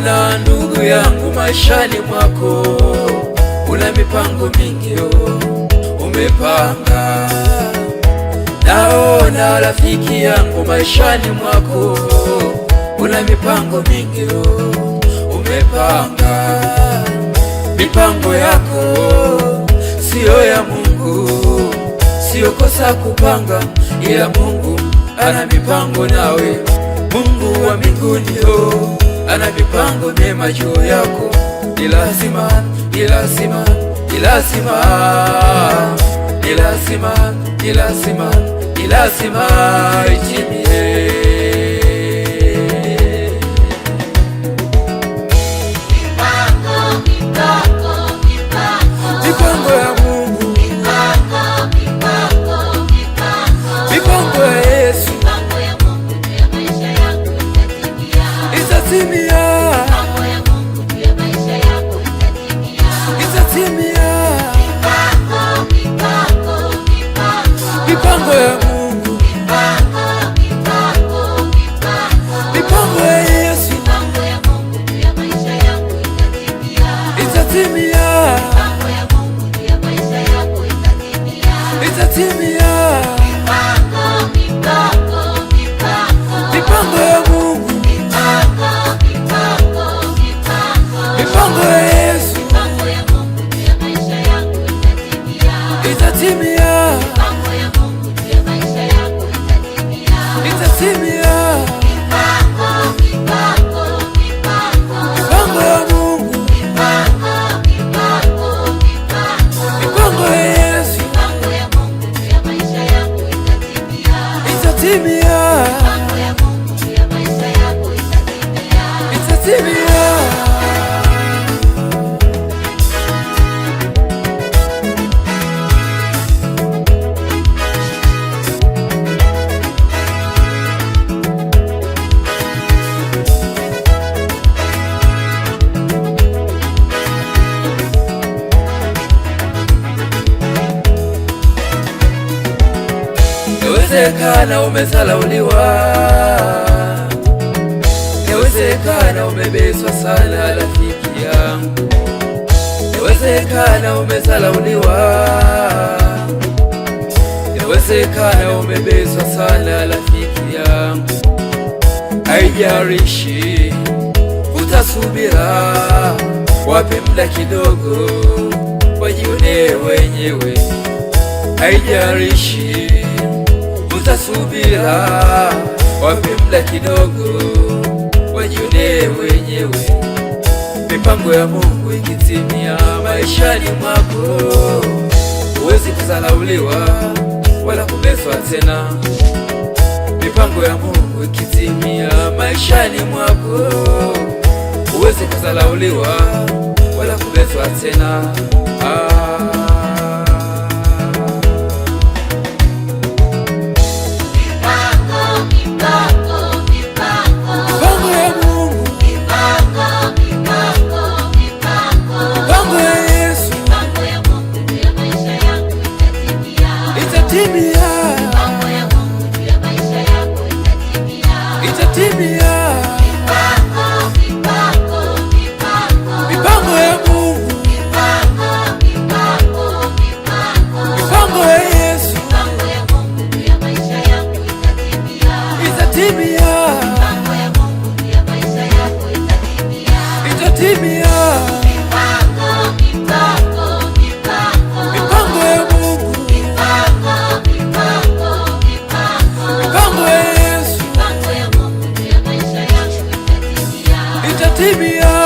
Naona ndugu yangu, maishani mwako una mipango mingi umepanga. Naona rafiki yangu, maishani mwako una mipango mingi umepanga. Mipango yako siyo ya Mungu, siyo kosa kupanga, ila Mungu ana mipango nawe. Mungu wa mbinguni ana mipango mema juu yako. Ni lazima, ni lazima, ni lazima, ni lazima, ni lazima, ni lazima itimie. Mipango ya Mungu, mipango ya Yesu itatimia, itatimia. Mipango ya Mungu, mipango ya Yesu itatimia, itatimia. Mipango ya Mungu, mipango ya Yesu itatimia, itatimia. Mipango ya Mungu, mipango ya Yesu itatimia, itatimia. Yawezekana umezalauliwa, yawezekana umebezwa sana rafiki yangu, yawezekana umezalauliwa, yawezekana umebezwa sana rafiki yangu. Haijalishi, utasubira, wape muda kidogo wajione wenyewe. Haijalishi, utasubira, wape muda kidogo wajione wenyewe. Mipango ya Mungu ikitimia maishani mwako, huwezi kudharauliwa wala kubezwa tena. Mipango ya Mungu ikitimia maishani mwako, huwezi kudharauliwa wala kubezwa tena. Itatimia.